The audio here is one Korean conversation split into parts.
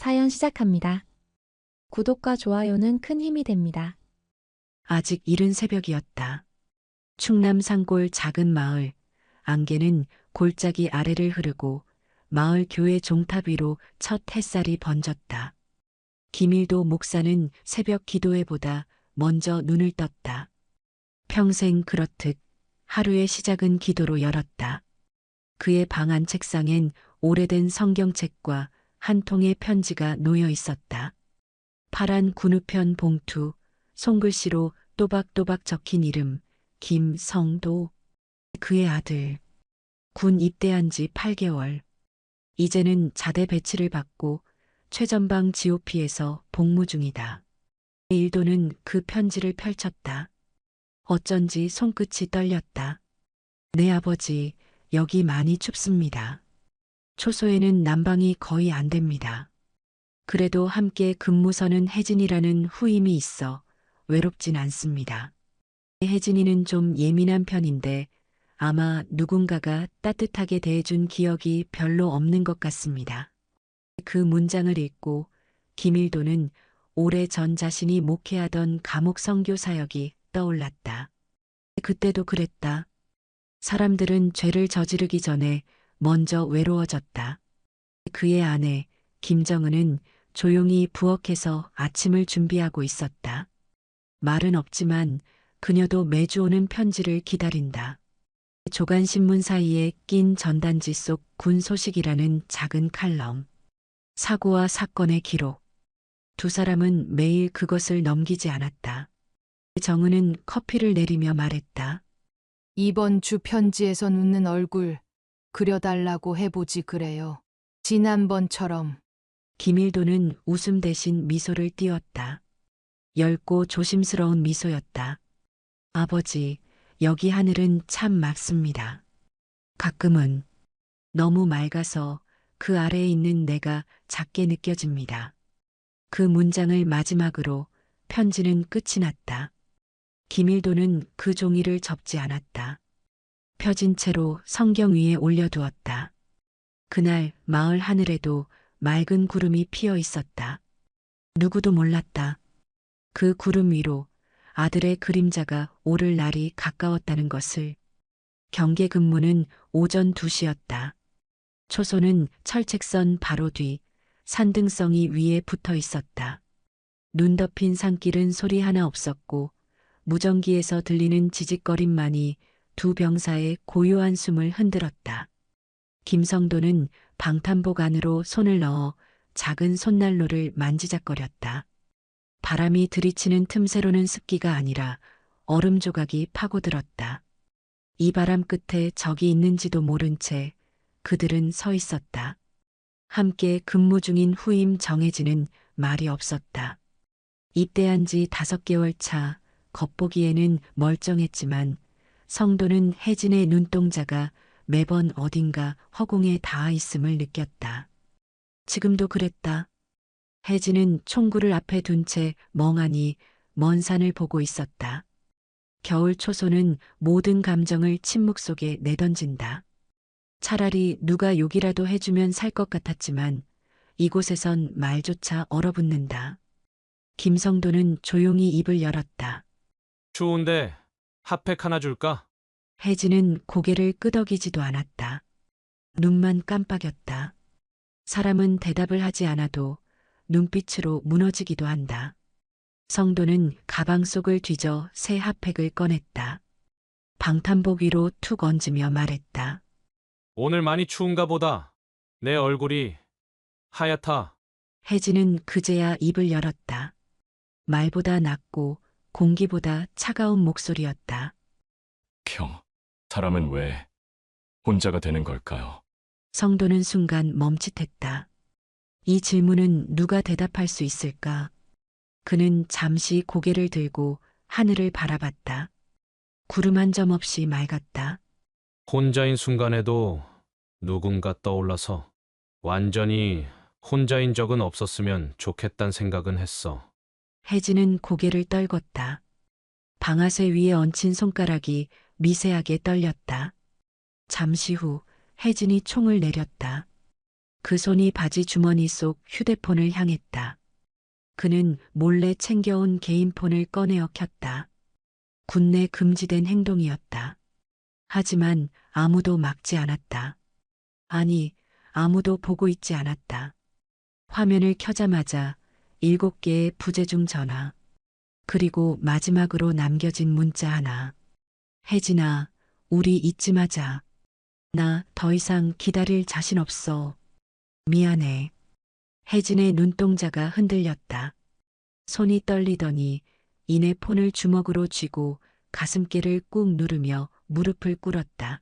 사연 시작합니다. 구독과 좋아요는 큰 힘이 됩니다. 아직 이른 새벽이었다. 충남 산골 작은 마을, 안개는 골짜기 아래를 흐르고 마을 교회 종탑 위로 첫 햇살이 번졌다. 김일도 목사는 새벽 기도회보다 먼저 눈을 떴다. 평생 그렇듯 하루의 시작은 기도로 열었다. 그의 방 안 책상엔 오래된 성경책과 한 통의 편지가 놓여 있었다. 파란 군우편 봉투, 손글씨로 또박또박 적힌 이름, 김성도. 그의 아들. 군 입대한 지 8개월. 이제는 자대 배치를 받고 최전방 GOP에서 복무 중이다. 일도는 그 편지를 펼쳤다. 어쩐지 손끝이 떨렸다. 네 아버지, 여기 많이 춥습니다. 초소에는 난방이 거의 안 됩니다. 그래도 함께 근무서는 혜진이라는 후임이 있어 외롭진 않습니다. 혜진이는 좀 예민한 편인데 아마 누군가가 따뜻하게 대해준 기억이 별로 없는 것 같습니다. 그 문장을 읽고 김일도는 오래전 자신이 목회하던 감옥 선교 사역이 떠올랐다. 그때도 그랬다. 사람들은 죄를 저지르기 전에 먼저 외로워졌다. 그의 아내 김정은은 조용히 부엌에서 아침을 준비하고 있었다. 말은 없지만 그녀도 매주 오는 편지를 기다린다. 조간신문 사이에 낀 전단지 속 군 소식이라는 작은 칼럼. 사고와 사건의 기록. 두 사람은 매일 그것을 넘기지 않았다. 정은은 커피를 내리며 말했다. 이번 주 편지에서 웃는 얼굴 그려달라고 해보지 그래요. 지난번처럼. 김일도는 웃음 대신 미소를 띄웠다. 엷고 조심스러운 미소였다. 아버지, 여기 하늘은 참 맑습니다. 가끔은 너무 맑아서 그 아래에 있는 내가 작게 느껴집니다. 그 문장을 마지막으로 편지는 끝이 났다. 김일도는 그 종이를 접지 않았다. 펴진 채로 성경 위에 올려두었다. 그날 마을 하늘에도 맑은 구름이 피어 있었다. 누구도 몰랐다. 그 구름 위로 아들의 그림자가 오를 날이 가까웠다는 것을. 경계 근무는 오전 2시였다. 초소는 철책선 바로 뒤 산등성이 위에 붙어 있었다. 눈 덮인 산길은 소리 하나 없었고 무전기에서 들리는 지직거림만이 두 병사의 고요한 숨을 흔들었다. 김성도는 방탄복 안으로 손을 넣어 작은 손난로를 만지작거렸다. 바람이 들이치는 틈새로는 습기가 아니라 얼음 조각이 파고들었다. 이 바람 끝에 적이 있는지도 모른 채 그들은 서 있었다. 함께 근무 중인 후임 정혜진은 말이 없었다. 입대한 지 5개월 차, 겉보기에는 멀쩡했지만 성도는 혜진의 눈동자가 매번 어딘가 허공에 닿아 있음을 느꼈다. 지금도 그랬다. 혜진은 총구를 앞에 둔 채 멍하니 먼 산을 보고 있었다. 겨울 초소는 모든 감정을 침묵 속에 내던진다. 차라리 누가 욕이라도 해주면 살 것 같았지만 이곳에선 말조차 얼어붙는다. 김성도는 조용히 입을 열었다. 추운데 핫팩 하나 줄까? 혜진은 고개를 끄덕이지도 않았다. 눈만 깜빡였다. 사람은 대답을 하지 않아도 눈빛으로 무너지기도 한다. 성도는 가방 속을 뒤져 새 핫팩을 꺼냈다. 방탄복 위로 툭 얹으며 말했다. 오늘 많이 추운가 보다. 내 얼굴이 하얗다. 혜진은 그제야 입을 열었다. 말보다 낮고 공기보다 차가운 목소리였다. 형, 사람은 왜 혼자가 되는 걸까요? 성도는 순간 멈칫했다. 이 질문은 누가 대답할 수 있을까? 그는 잠시 고개를 들고 하늘을 바라봤다. 구름 한 점 없이 맑았다. 혼자인 순간에도 누군가 떠올라서 완전히 혼자인 적은 없었으면 좋겠단 생각은 했어. 혜진은 고개를 떨궜다. 방아쇠 위에 얹힌 손가락이 미세하게 떨렸다. 잠시 후 혜진이 총을 내렸다. 그 손이 바지 주머니 속 휴대폰을 향했다. 그는 몰래 챙겨온 개인폰을 꺼내어 켰다. 군내 금지된 행동이었다. 하지만 아무도 막지 않았다. 아니, 아무도 보고 있지 않았다. 화면을 켜자마자 7개의 부재중 전화. 그리고 마지막으로 남겨진 문자 하나. 혜진아, 우리 잊지 마자. 나 더 이상 기다릴 자신 없어. 미안해. 혜진의 눈동자가 흔들렸다. 손이 떨리더니 이내 폰을 주먹으로 쥐고 가슴께를 꾹 누르며 무릎을 꿇었다.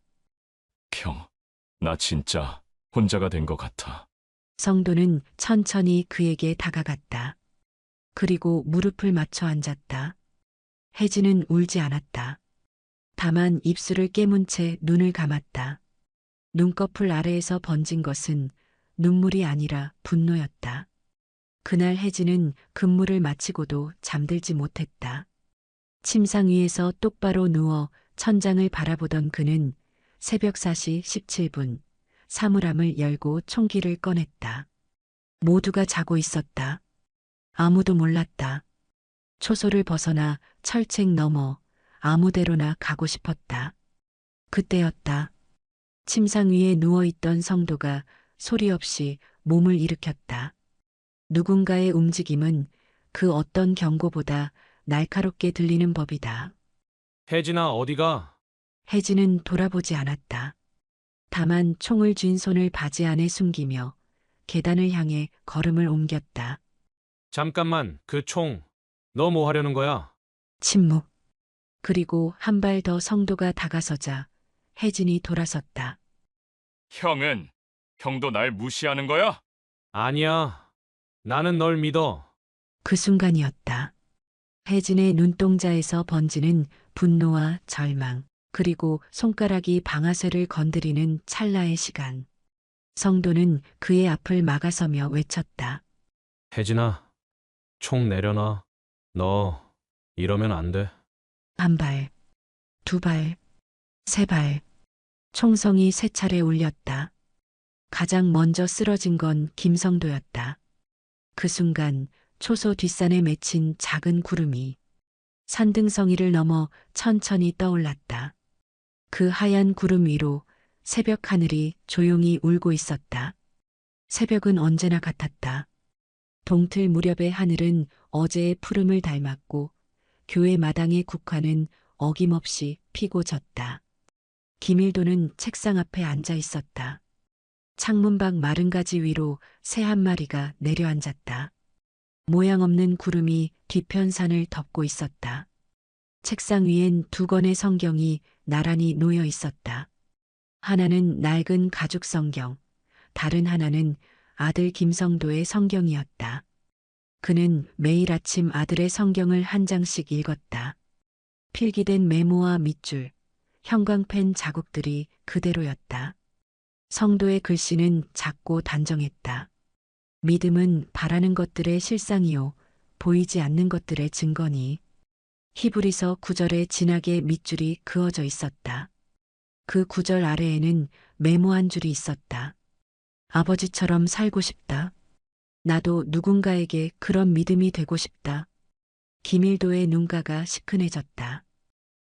형, 나 진짜 혼자가 된 것 같아. 성도는 천천히 그에게 다가갔다. 그리고 무릎을 맞춰 앉았다. 혜진은 울지 않았다. 다만 입술을 깨문 채 눈을 감았다. 눈꺼풀 아래에서 번진 것은 눈물이 아니라 분노였다. 그날 혜진은 근무를 마치고도 잠들지 못했다. 침상 위에서 똑바로 누워 천장을 바라보던 그는 새벽 4시 17분 사물함을 열고 총기를 꺼냈다. 모두가 자고 있었다. 아무도 몰랐다. 초소를 벗어나 철책 넘어 아무데로나 가고 싶었다. 그때였다. 침상 위에 누워있던 성도가 소리 없이 몸을 일으켰다. 누군가의 움직임은 그 어떤 경고보다 날카롭게 들리는 법이다. 혜진아, 어디가? 혜진은 돌아보지 않았다. 다만 총을 쥔 손을 바지 안에 숨기며 계단을 향해 걸음을 옮겼다. 잠깐만, 그 총. 너 뭐 하려는 거야? 침묵. 그리고 한 발 더 성도가 다가서자 혜진이 돌아섰다. 형도 날 무시하는 거야? 아니야. 나는 널 믿어. 그 순간이었다. 혜진의 눈동자에서 번지는 분노와 절망, 그리고 손가락이 방아쇠를 건드리는 찰나의 시간. 성도는 그의 앞을 막아서며 외쳤다. 혜진아, 총 내려놔. 너 이러면 안 돼. 한 발, 두 발, 세 발. 총성이 세 차례 울렸다. 가장 먼저 쓰러진 건 김성도였다. 그 순간 초소 뒷산에 맺힌 작은 구름이 산등성이를 넘어 천천히 떠올랐다. 그 하얀 구름 위로 새벽 하늘이 조용히 울고 있었다. 새벽은 언제나 같았다. 동틀 무렵의 하늘은 어제의 푸름을 닮았고 교회 마당의 국화는 어김없이 피고 졌다. 김일도는 책상 앞에 앉아 있었다. 창문 밖 마른 가지 위로 새 한 마리가 내려앉았다. 모양 없는 구름이 뒤편 산을 덮고 있었다. 책상 위엔 2권의 성경이 나란히 놓여 있었다. 하나는 낡은 가죽 성경, 다른 하나는 아들 김성도의 성경이었다. 그는 매일 아침 아들의 성경을 한 장씩 읽었다. 필기된 메모와 밑줄, 형광펜 자국들이 그대로였다. 성도의 글씨는 작고 단정했다. 믿음은 바라는 것들의 실상이요, 보이지 않는 것들의 증거니. 히브리서 9절에 진하게 밑줄이 그어져 있었다. 그 9절 아래에는 메모 한 줄이 있었다. 아버지처럼 살고 싶다. 나도 누군가에게 그런 믿음이 되고 싶다. 김일도의 눈가가 시큰해졌다.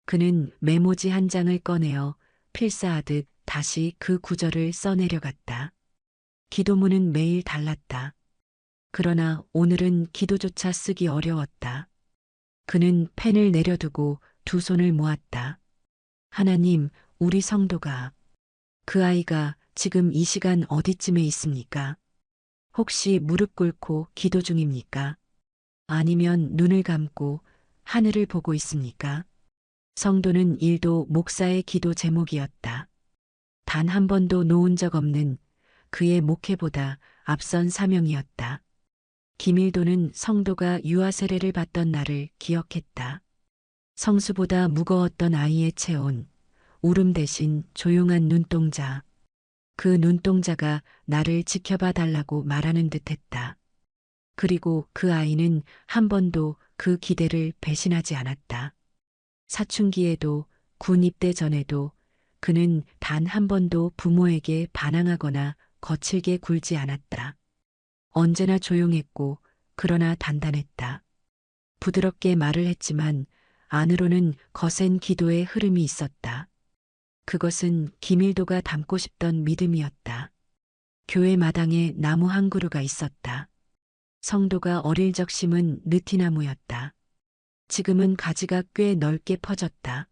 그는 메모지 한 장을 꺼내어 필사하듯 다시 그 구절을 써내려갔다. 기도문은 매일 달랐다. 그러나 오늘은 기도조차 쓰기 어려웠다. 그는 펜을 내려두고 두 손을 모았다. 하나님, 우리 성도가, 그 아이가 지금 이 시간 어디쯤에 있습니까? 혹시 무릎 꿇고 기도 중입니까? 아니면 눈을 감고 하늘을 보고 있습니까? 성도는 일도 목사의 기도 제목이었다. 단 한 번도 놓은 적 없는 그의 목회보다 앞선 사명이었다. 김일도는 성도가 유아 세례를 받던 날을 기억했다. 성수보다 무거웠던 아이의 체온, 울음 대신 조용한 눈동자. 그 눈동자가 나를 지켜봐 달라고 말하는 듯했다. 그리고 그 아이는 한 번도 그 기대를 배신하지 않았다. 사춘기에도 군 입대 전에도 그는 단 한 번도 부모에게 반항하거나 거칠게 굴지 않았다. 언제나 조용했고 그러나 단단했다. 부드럽게 말을 했지만 안으로는 거센 기도의 흐름이 있었다. 그것은 김일도가 담고 싶던 믿음이었다. 교회 마당에 나무 한 그루가 있었다. 성도가 어릴 적 심은 느티나무였다. 지금은 가지가 꽤 넓게 퍼졌다.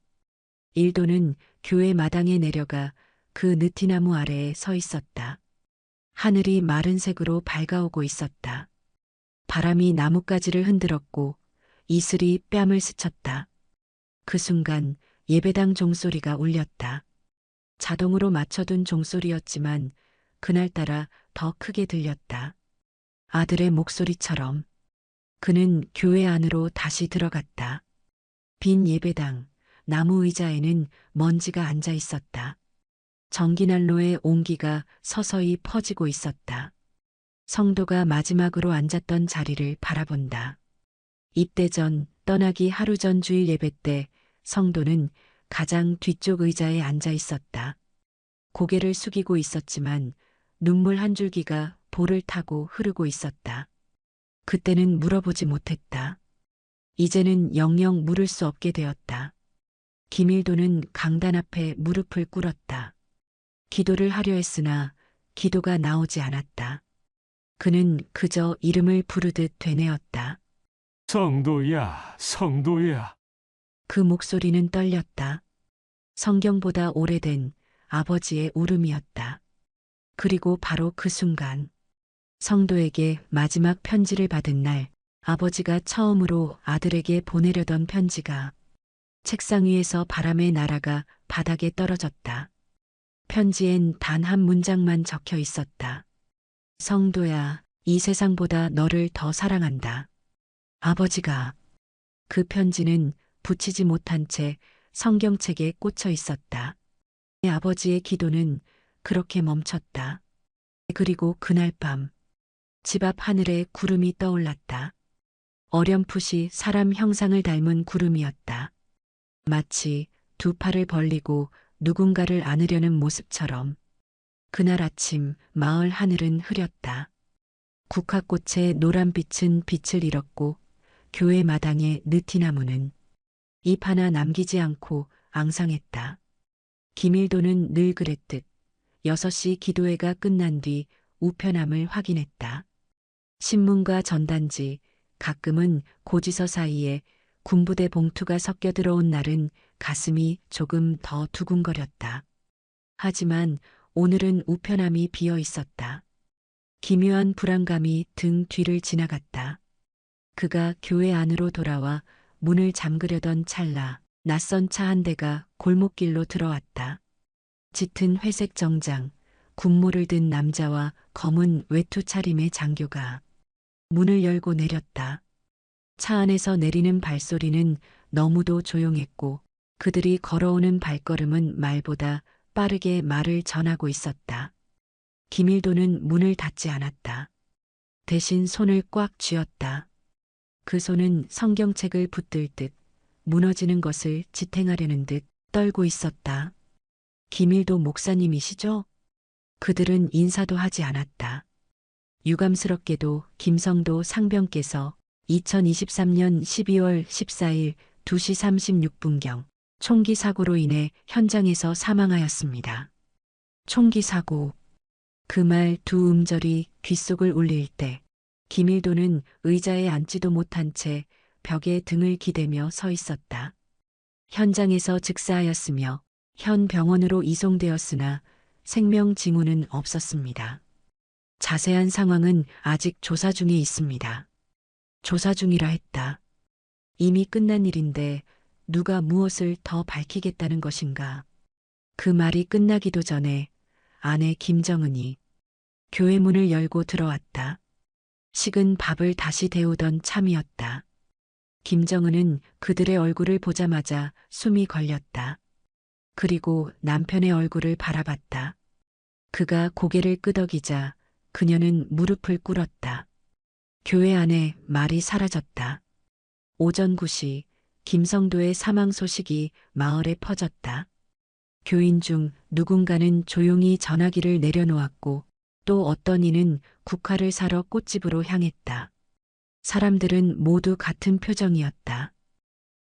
일도는 교회 마당에 내려가 그 느티나무 아래에 서 있었다. 하늘이 마른 색으로 밝아오고 있었다. 바람이 나뭇가지를 흔들었고 이슬이 뺨을 스쳤다. 그 순간 예배당 종소리가 울렸다. 자동으로 맞춰둔 종소리였지만 그날따라 더 크게 들렸다. 아들의 목소리처럼. 그는 교회 안으로 다시 들어갔다. 빈 예배당, 나무 의자에는 먼지가 앉아 있었다. 전기난로의 온기가 서서히 퍼지고 있었다. 성도가 마지막으로 앉았던 자리를 바라본다. 입대 전, 떠나기 하루 전 주일 예배 때 성도는 가장 뒤쪽 의자에 앉아 있었다. 고개를 숙이고 있었지만 눈물 한 줄기가 볼을 타고 흐르고 있었다. 그때는 물어보지 못했다. 이제는 영영 물을 수 없게 되었다. 김일도는 강단 앞에 무릎을 꿇었다. 기도를 하려 했으나 기도가 나오지 않았다. 그는 그저 이름을 부르듯 되뇌었다. 성도야, 성도야. 그 목소리는 떨렸다. 성경보다 오래된 아버지의 울음이었다. 그리고 바로 그 순간 성도에게 마지막 편지를 받은 날 아버지가 처음으로 아들에게 보내려던 편지가 책상 위에서 바람에 날아가 바닥에 떨어졌다. 편지엔 단 한 문장만 적혀 있었다. 성도야, 이 세상보다 너를 더 사랑한다. 아버지가. 그 편지는 붙이지 못한 채 성경책에 꽂혀 있었다. 아버지의 기도는 그렇게 멈췄다. 그리고 그날 밤 집 앞 하늘에 구름이 떠올랐다. 어렴풋이 사람 형상을 닮은 구름이었다. 마치 두 팔을 벌리고 누군가를 안으려는 모습처럼. 그날 아침 마을 하늘은 흐렸다. 국화꽃의 노란빛은 빛을 잃었고 교회 마당의 느티나무는 잎 하나 남기지 않고 앙상했다. 김일도는 늘 그랬듯 6시 기도회가 끝난 뒤 우편함을 확인했다. 신문과 전단지, 가끔은 고지서 사이에 군부대 봉투가 섞여 들어온 날은 가슴이 조금 더 두근거렸다. 하지만 오늘은 우편함이 비어 있었다. 기묘한 불안감이 등 뒤를 지나갔다. 그가 교회 안으로 돌아와 문을 잠그려던 찰나 낯선 차 한 대가 골목길로 들어왔다. 짙은 회색 정장, 군모를 든 남자와 검은 외투 차림의 장교가 문을 열고 내렸다. 차 안에서 내리는 발소리는 너무도 조용했고 그들이 걸어오는 발걸음은 말보다 빠르게 말을 전하고 있었다. 김일도는 문을 닫지 않았다. 대신 손을 꽉 쥐었다. 그 손은 성경책을 붙들 듯 무너지는 것을 지탱하려는 듯 떨고 있었다. 김일도 목사님이시죠? 그들은 인사도 하지 않았다. 유감스럽게도 김성도 상병께서 2023년 12월 14일 2시 36분경 총기 사고로 인해 현장에서 사망하였습니다. 총기 사고. 그 말 두 음절이 귓속을 울릴 때 김일도는 의자에 앉지도 못한 채 벽에 등을 기대며 서 있었다. 현장에서 즉사하였으며 현 병원으로 이송되었으나 생명 징후는 없었습니다. 자세한 상황은 아직 조사 중에 있습니다. 조사 중이라 했다. 이미 끝난 일인데 누가 무엇을 더 밝히겠다는 것인가. 그 말이 끝나기도 전에 아내 김정은이 교회 문을 열고 들어왔다. 식은 밥을 다시 데우던 참이었다. 김정은은 그들의 얼굴을 보자마자 숨이 걸렸다. 그리고 남편의 얼굴을 바라봤다. 그가 고개를 끄덕이자 그녀는 무릎을 꿇었다. 교회 안에 말이 사라졌다. 오전 9시 김성도의 사망 소식이 마을에 퍼졌다. 교인 중 누군가는 조용히 전화기를 내려놓았고 또 어떤 이는 국화를 사러 꽃집으로 향했다. 사람들은 모두 같은 표정이었다.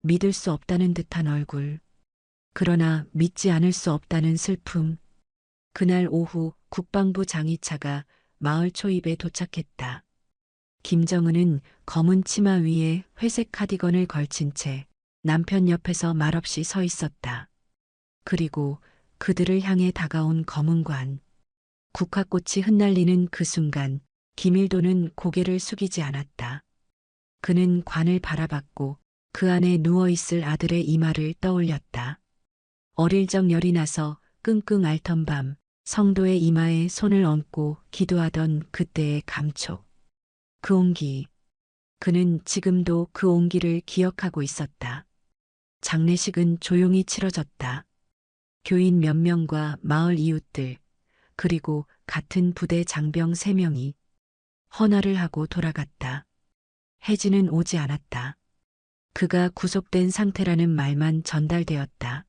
믿을 수 없다는 듯한 얼굴. 그러나 믿지 않을 수 없다는 슬픔. 그날 오후 국방부 장의차가 마을 초입에 도착했다. 김정은은 검은 치마 위에 회색 카디건을 걸친 채 남편 옆에서 말없이 서 있었다. 그리고 그들을 향해 다가온 검은 관. 국화꽃이 흩날리는 그 순간 김일도는 고개를 숙이지 않았다. 그는 관을 바라봤고 그 안에 누워있을 아들의 이마를 떠올렸다. 어릴 적 열이 나서 끙끙 앓던 밤 성도의 이마에 손을 얹고 기도하던 그때의 감촉. 그 온기. 그는 지금도 그 온기를 기억하고 있었다. 장례식은 조용히 치러졌다. 교인 몇 명과 마을 이웃들, 그리고 같은 부대 장병 3명이 헌화를 하고 돌아갔다. 혜진은 오지 않았다. 그가 구속된 상태라는 말만 전달되었다.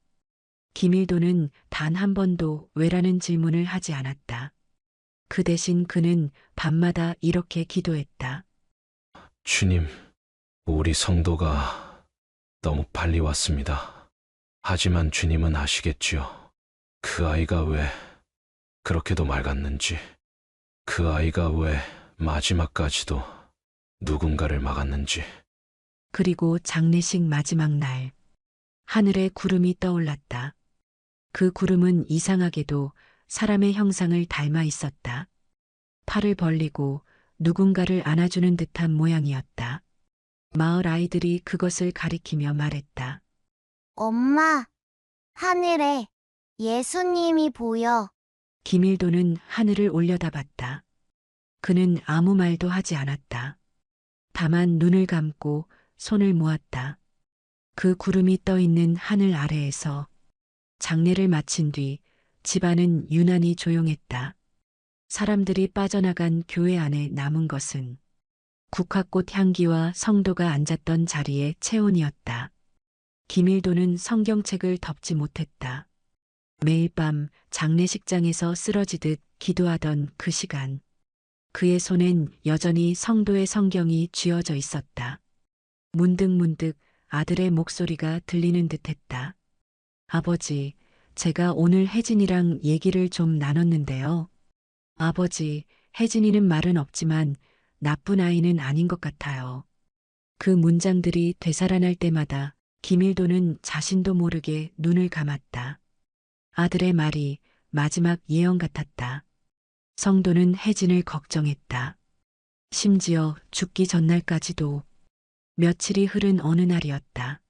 김일도는 단 한 번도 왜라는 질문을 하지 않았다. 그 대신 그는 밤마다 이렇게 기도했다. 주님, 우리 성도가 너무 빨리 왔습니다. 하지만 주님은 아시겠지요. 그 아이가 왜 그렇게도 맑았는지, 그 아이가 왜 마지막까지도 누군가를 막았는지. 그리고 장례식 마지막 날, 하늘에 구름이 떠올랐다. 그 구름은 이상하게도 사람의 형상을 닮아 있었다. 팔을 벌리고 누군가를 안아주는 듯한 모양이었다. 마을 아이들이 그것을 가리키며 말했다. 엄마, 하늘에 예수님이 보여. 김일도는 하늘을 올려다봤다. 그는 아무 말도 하지 않았다. 다만 눈을 감고 손을 모았다. 그 구름이 떠 있는 하늘 아래에서 장례를 마친 뒤 집안은 유난히 조용했다. 사람들이 빠져나간 교회 안에 남은 것은 국화꽃 향기와 성도가 앉았던 자리의 체온이었다. 김일도는 성경책을 덮지 못했다. 매일 밤 장례식장에서 쓰러지듯 기도하던 그 시간, 그의 손엔 여전히 성도의 성경이 쥐어져 있었다. 문득문득 아들의 목소리가 들리는 듯했다. 아버지, 제가 오늘 혜진이랑 얘기를 좀 나눴는데요. 아버지, 혜진이는 말은 없지만 나쁜 아이는 아닌 것 같아요. 그 문장들이 되살아날 때마다 김일도는 자신도 모르게 눈을 감았다. 아들의 말이 마지막 예언 같았다. 성도는 혜진을 걱정했다. 심지어 죽기 전날까지도. 며칠이 흐른 어느 날이었다.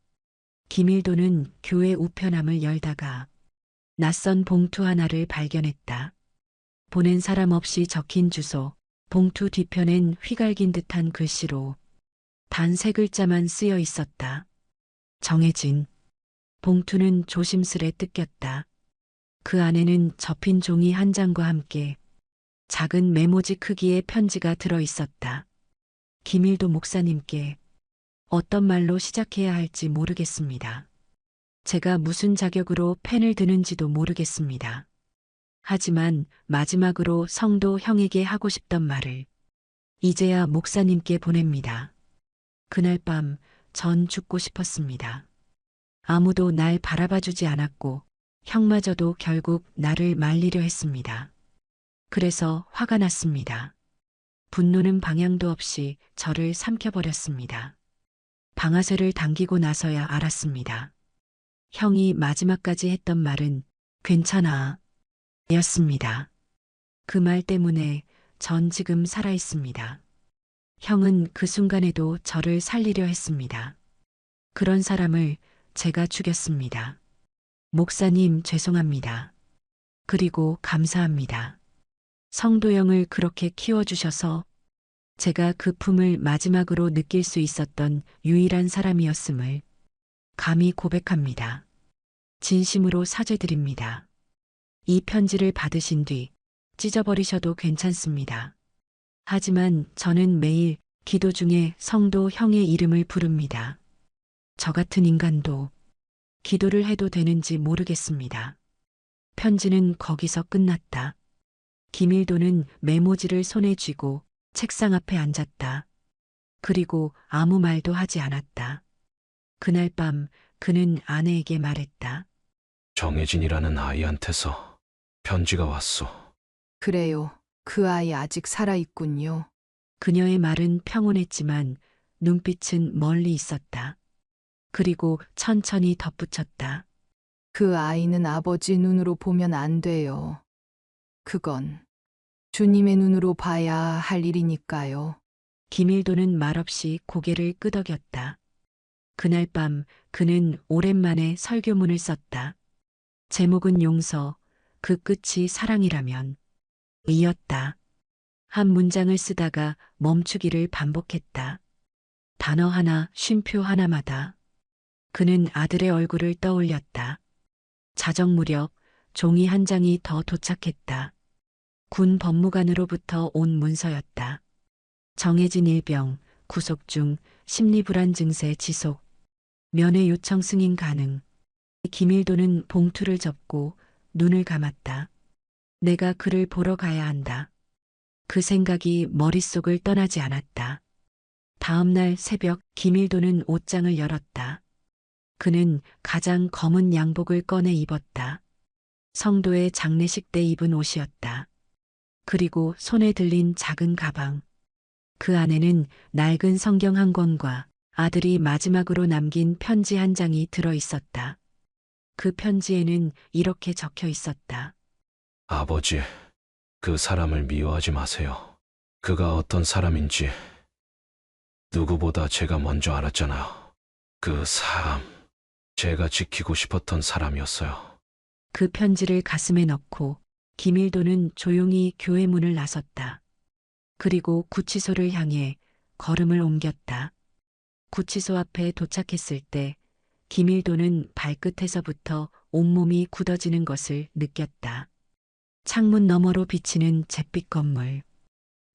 김일도는 교회 우편함을 열다가 낯선 봉투 하나를 발견했다. 보낸 사람 없이 적힌 주소, 봉투 뒤편엔 휘갈긴 듯한 글씨로 단 3글자만 쓰여 있었다. 정혜진. 봉투는 조심스레 뜯겼다. 그 안에는 접힌 종이 한 장과 함께 작은 메모지 크기의 편지가 들어 있었다. 김일도 목사님께 어떤 말로 시작해야 할지 모르겠습니다. 제가 무슨 자격으로 펜을 드는지도 모르겠습니다. 하지만 마지막으로 성도 형에게 하고 싶던 말을 이제야 목사님께 보냅니다. 그날 밤 전 죽고 싶었습니다. 아무도 날 바라봐주지 않았고 형마저도 결국 나를 말리려 했습니다. 그래서 화가 났습니다. 분노는 방향도 없이 저를 삼켜버렸습니다. 방아쇠를 당기고 나서야 알았습니다. 형이 마지막까지 했던 말은 괜찮아 였습니다. 그 말 때문에 전 지금 살아있습니다. 형은 그 순간에도 저를 살리려 했습니다. 그런 사람을 제가 죽였습니다. 목사님 죄송합니다. 그리고 감사합니다. 성도형을 그렇게 키워주셔서 제가 그 품을 마지막으로 느낄 수 있었던 유일한 사람이었음을 감히 고백합니다. 진심으로 사죄드립니다. 이 편지를 받으신 뒤 찢어버리셔도 괜찮습니다. 하지만 저는 매일 기도 중에 성도 형의 이름을 부릅니다. 저 같은 인간도 기도를 해도 되는지 모르겠습니다. 편지는 거기서 끝났다. 김일도는 메모지를 손에 쥐고 책상 앞에 앉았다. 그리고 아무 말도 하지 않았다. 그날 밤 그는 아내에게 말했다. 정혜진이라는 아이한테서 편지가 왔어. 그래요. 그 아이 아직 살아있군요. 그녀의 말은 평온했지만 눈빛은 멀리 있었다. 그리고 천천히 덧붙였다. 그 아이는 아버지 눈으로 보면 안 돼요. 그건 주님의 눈으로 봐야 할 일이니까요. 김일도는 말없이 고개를 끄덕였다. 그날 밤 그는 오랜만에 설교문을 썼다. 제목은 용서, 그 끝이 사랑이라면 이었다. 한 문장을 쓰다가 멈추기를 반복했다. 단어 하나, 쉼표 하나마다. 그는 아들의 얼굴을 떠올렸다. 자정 무렵 종이 한 장이 더 도착했다. 군 법무관으로부터 온 문서였다. 정해진 일병, 구속 중, 심리불안 증세 지속, 면회 요청 승인 가능. 김일도는 봉투를 접고 눈을 감았다. 내가 그를 보러 가야 한다. 그 생각이 머릿속을 떠나지 않았다. 다음 날 새벽 김일도는 옷장을 열었다. 그는 가장 검은 양복을 꺼내 입었다. 성도의 장례식 때 입은 옷이었다. 그리고 손에 들린 작은 가방. 그 안에는 낡은 성경 한 권과 아들이 마지막으로 남긴 편지 한 장이 들어 있었다. 그 편지에는 이렇게 적혀 있었다. 아버지, 그 사람을 미워하지 마세요. 그가 어떤 사람인지 누구보다 제가 먼저 알았잖아요. 그 사람, 제가 지키고 싶었던 사람이었어요. 그 편지를 가슴에 넣고 김일도는 조용히 교회 문을 나섰다. 그리고 구치소를 향해 걸음을 옮겼다. 구치소 앞에 도착했을 때 김일도는 발끝에서부터 온몸이 굳어지는 것을 느꼈다. 창문 너머로 비치는 잿빛 건물.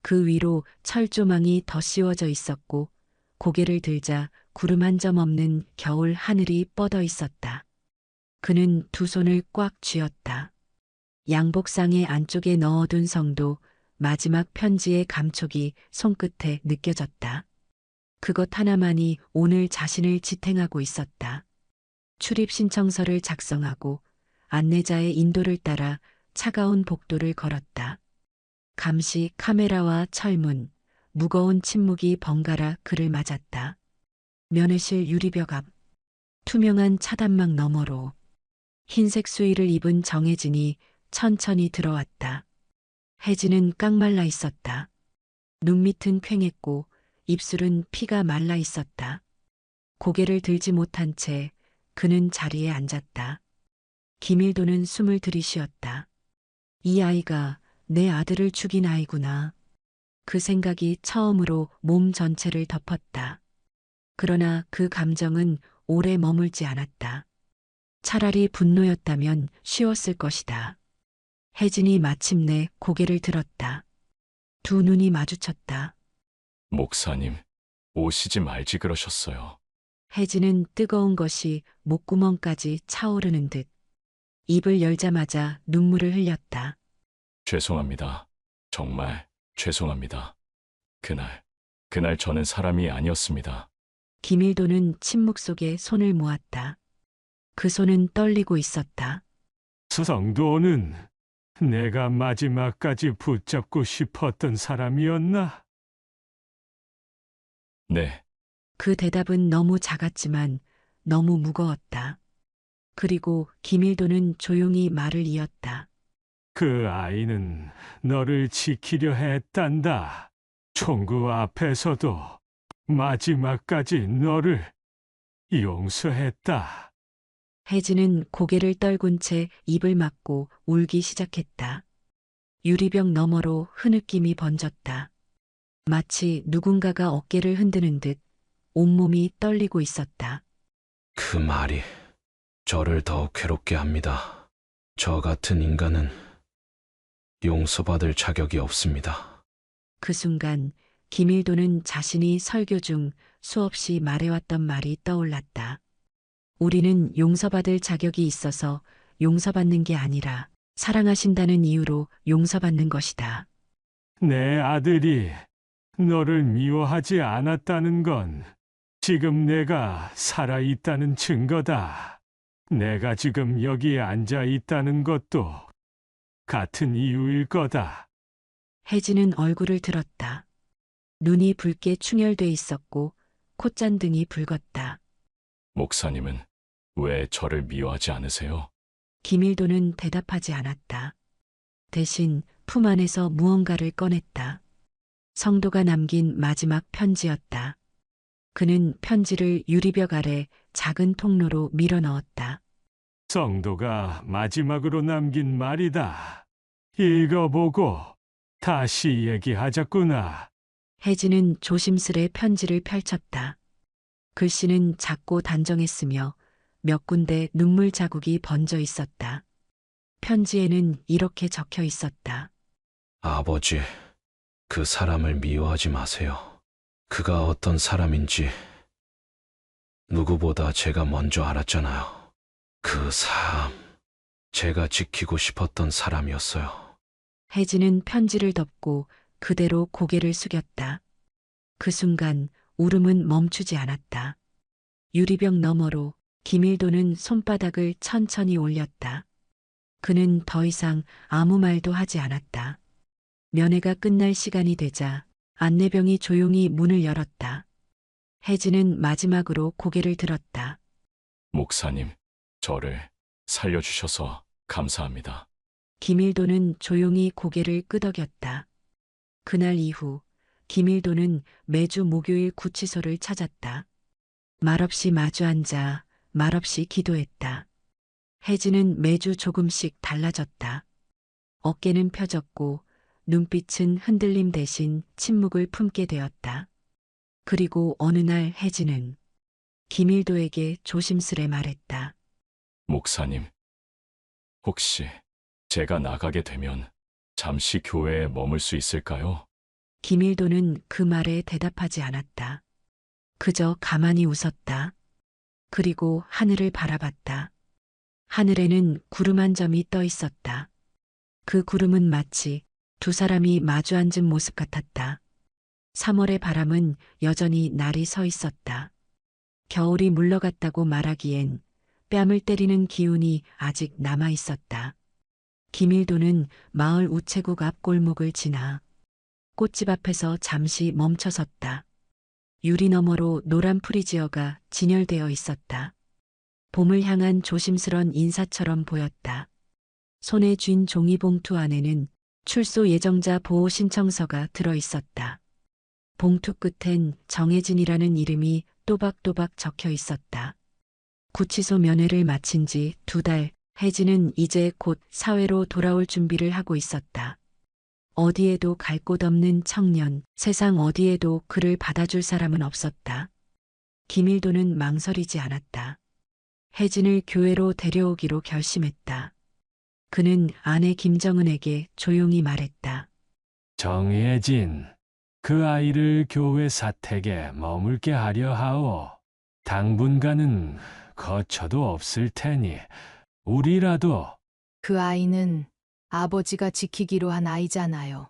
그 위로 철조망이 더 씌워져 있었고 고개를 들자 구름 한 점 없는 겨울 하늘이 뻗어 있었다. 그는 두 손을 꽉 쥐었다. 양복상의 안쪽에 넣어둔 성도 마지막 편지의 감촉이 손끝에 느껴졌다. 그것 하나만이 오늘 자신을 지탱하고 있었다. 출입 신청서를 작성하고 안내자의 인도를 따라 차가운 복도를 걸었다. 감시 카메라와 철문, 무거운 침묵이 번갈아 그를 맞았다. 면회실 유리벽 앞, 투명한 차단막 너머로 흰색 수의를 입은 정혜진이 천천히 들어왔다. 혜진은 깡말라 있었다. 눈밑은 퀭했고 입술은 피가 말라 있었다. 고개를 들지 못한 채 그는 자리에 앉았다. 김일도는 숨을 들이쉬었다. 이 아이가 내 아들을 죽인 아이구나. 그 생각이 처음으로 몸 전체를 덮었다. 그러나 그 감정은 오래 머물지 않았다. 차라리 분노였다면 쉬웠을 것이다. 혜진이 마침내 고개를 들었다. 두 눈이 마주쳤다. 목사님, 오시지 말지 그러셨어요. 혜진은 뜨거운 것이 목구멍까지 차오르는 듯 입을 열자마자 눈물을 흘렸다. 죄송합니다. 정말 죄송합니다. 그날 저는 사람이 아니었습니다. 김일도는 침묵 속에 손을 모았다. 그 손은 떨리고 있었다. 성도는 내가 마지막까지 붙잡고 싶었던 사람이었나? 네, 그 대답은 너무 작았지만 너무 무거웠다. 그리고 김일도는 조용히 말을 이었다. 그 아이는 너를 지키려 했단다. 총구 앞에서도 마지막까지 너를 용서했다. 혜진은 고개를 떨군 채 입을 막고 울기 시작했다. 유리병 너머로 흐느낌이 번졌다. 마치 누군가가 어깨를 흔드는 듯 온몸이 떨리고 있었다. 그 말이 저를 더욱 괴롭게 합니다. 저 같은 인간은 용서받을 자격이 없습니다. 그 순간 김일도는 자신이 설교 중 수없이 말해왔던 말이 떠올랐다. 우리는 용서받을 자격이 있어서 용서받는 게 아니라 사랑하신다는 이유로 용서받는 것이다. 내 아들이 너를 미워하지 않았다는 건 지금 내가 살아있다는 증거다. 내가 지금 여기에 앉아 있다는 것도 같은 이유일 거다. 혜진은 얼굴을 들었다. 눈이 붉게 충혈돼 있었고 콧잔등이 붉었다. 목사님은 왜 저를 미워하지 않으세요? 김일도는 대답하지 않았다. 대신 품 안에서 무언가를 꺼냈다. 성도가 남긴 마지막 편지였다. 그는 편지를 유리벽 아래 작은 통로로 밀어 넣었다. 성도가 마지막으로 남긴 말이다. 읽어보고 다시 얘기하자꾸나. 혜진은 조심스레 편지를 펼쳤다. 글씨는 작고 단정했으며 몇 군데 눈물 자국이 번져 있었다. 편지에는 이렇게 적혀 있었다. 아버지, 그 사람을 미워하지 마세요. 그가 어떤 사람인지 누구보다 제가 먼저 알았잖아요. 그 사람, 제가 지키고 싶었던 사람이었어요. 혜진은 편지를 덮고 그대로 고개를 숙였다. 그 순간 울음은 멈추지 않았다. 유리병 너머로 김일도는 손바닥을 천천히 올렸다. 그는 더 이상 아무 말도 하지 않았다. 면회가 끝날 시간이 되자 안내병이 조용히 문을 열었다. 혜진은 마지막으로 고개를 들었다. 목사님, 저를 살려주셔서 감사합니다. 김일도는 조용히 고개를 끄덕였다. 그날 이후 김일도는 매주 목요일 구치소를 찾았다. 말없이 마주 앉아 말없이 기도했다. 혜진은 매주 조금씩 달라졌다. 어깨는 펴졌고 눈빛은 흔들림 대신 침묵을 품게 되었다. 그리고 어느 날 혜진은 김일도에게 조심스레 말했다. 목사님, 혹시 제가 나가게 되면 잠시 교회에 머물 수 있을까요? 김일도는 그 말에 대답하지 않았다. 그저 가만히 웃었다. 그리고 하늘을 바라봤다. 하늘에는 구름 한 점이 떠 있었다. 그 구름은 마치 두 사람이 마주 앉은 모습 같았다. 3월의 바람은 여전히 날이 서 있었다. 겨울이 물러갔다고 말하기엔 뺨을 때리는 기운이 아직 남아 있었다. 김일도는 마을 우체국 앞 골목을 지나 꽃집 앞에서 잠시 멈춰섰다. 유리 너머로 노란 프리지어가 진열되어 있었다. 봄을 향한 조심스런 인사처럼 보였다. 손에 쥔 종이봉투 안에는 출소 예정자 보호 신청서가 들어 있었다. 봉투 끝엔 정혜진이라는 이름이 또박또박 적혀 있었다. 구치소 면회를 마친 지 2달, 혜진은 이제 곧 사회로 돌아올 준비를 하고 있었다. 어디에도 갈 곳 없는 청년, 세상 어디에도 그를 받아줄 사람은 없었다. 김일도는 망설이지 않았다. 혜진을 교회로 데려오기로 결심했다. 그는 아내 김정은에게 조용히 말했다. 정혜진, 그 아이를 교회 사택에 머물게 하려 하오. 당분간은 거처도 없을 테니 우리라도. 그 아이는 아버지가 지키기로 한 아이잖아요.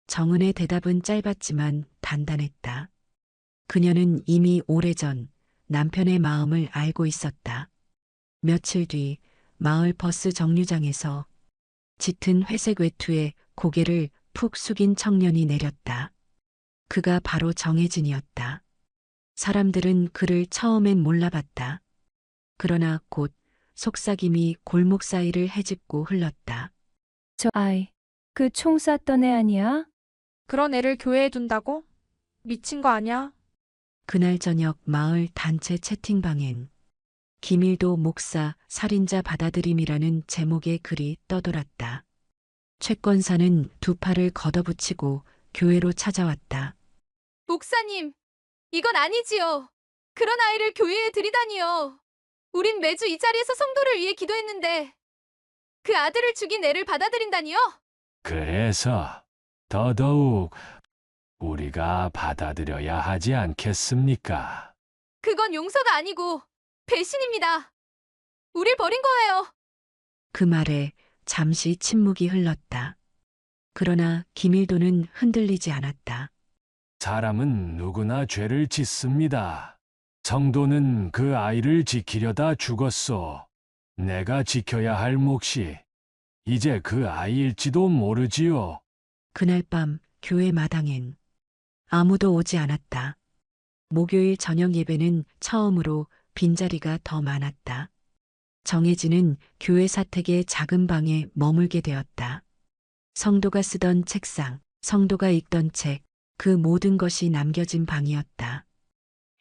정은의 대답은 짧았지만 단단했다. 그녀는 이미 오래전 남편의 마음을 알고 있었다. 며칠 뒤 마을 버스 정류장에서 짙은 회색 외투에 고개를 푹 숙인 청년이 내렸다. 그가 바로 정혜진이었다. 사람들은 그를 처음엔 몰라봤다. 그러나 곧 속삭임이 골목 사이를 헤집고 흘렀다. 저 아이, 그 총 쐈던 애 아니야? 그런 애를 교회에 둔다고? 미친 거 아니야? 그날 저녁 마을 단체 채팅방엔 김일도 목사 살인자 받아들임이라는 제목의 글이 떠돌았다. 채권사는 두 팔을 걷어붙이고 교회로 찾아왔다. 목사님, 이건 아니지요. 그런 아이를 교회에 들이다니요. 우린 매주 이 자리에서 성도를 위해 기도했는데 그 아들을 죽인 애를 받아들인다니요? 그래서 더더욱 우리가 받아들여야 하지 않겠습니까? 그건 용서가 아니고 배신입니다. 우릴 버린 거예요. 그 말에 잠시 침묵이 흘렀다. 그러나 김일도는 흔들리지 않았다. 사람은 누구나 죄를 짓습니다. 성도는 그 아이를 지키려다 죽었소. 내가 지켜야 할 몫이 이제 그 아이일지도 모르지요. 그날 밤 교회 마당엔 아무도 오지 않았다. 목요일 저녁 예배는 처음으로 빈자리가 더 많았다. 정혜진은 교회 사택의 작은 방에 머물게 되었다. 성도가 쓰던 책상, 성도가 읽던 책, 그 모든 것이 남겨진 방이었다.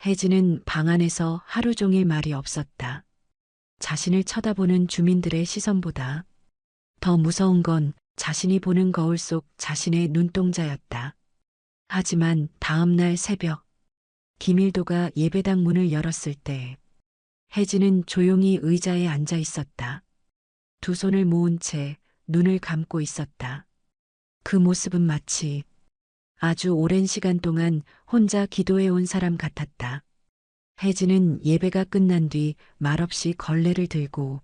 혜진은 방 안에서 하루 종일 말이 없었다. 자신을 쳐다보는 주민들의 시선보다 더 무서운 건 자신이 보는 거울 속 자신의 눈동자였다. 하지만 다음 날 새벽, 김일도가 예배당 문을 열었을 때 혜진은 조용히 의자에 앉아 있었다. 두 손을 모은 채 눈을 감고 있었다. 그 모습은 마치 아주 오랜 시간 동안 혼자 기도해 온 사람 같았다. 혜진은 예배가 끝난 뒤 말없이 걸레를 들고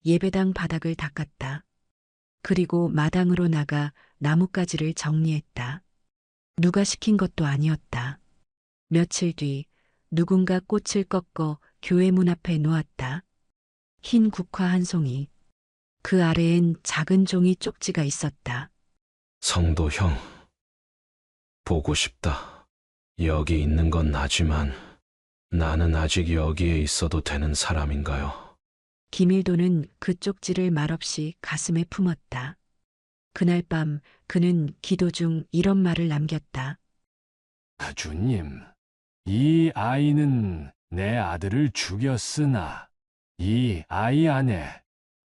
예배당 바닥을 닦았다. 그리고 마당으로 나가 나뭇가지를 정리했다. 누가 시킨 것도 아니었다. 며칠 뒤 누군가 꽃을 꺾어 교회 문 앞에 놓았다. 흰 국화 한 송이. 그 아래엔 작은 종이 쪽지가 있었다. 성도 형, 보고 싶다. 여기 있는 건 나지만 나는 아직 여기에 있어도 되는 사람인가요? 김일도는 그 쪽지를 말없이 가슴에 품었다. 그날 밤 그는 기도 중 이런 말을 남겼다. 주님, 이 아이는 내 아들을 죽였으나 이 아이 안에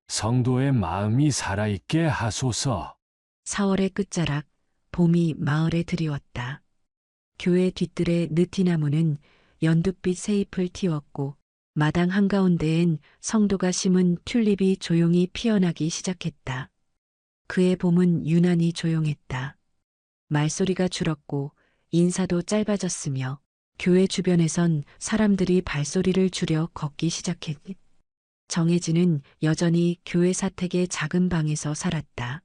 성도의 마음이 살아있게 하소서. 4월의 끝자락, 봄이 마을에 드리웠다. 교회 뒤뜰의 느티나무는 연두빛 새잎을 틔웠고 마당 한가운데엔 성도가 심은 튤립이 조용히 피어나기 시작했다. 그의 봄은 유난히 조용했다. 말소리가 줄었고 인사도 짧아졌으며 교회 주변에선 사람들이 발소리를 줄여 걷기 시작했다. 정혜진은 여전히 교회 사택의 작은 방에서 살았다.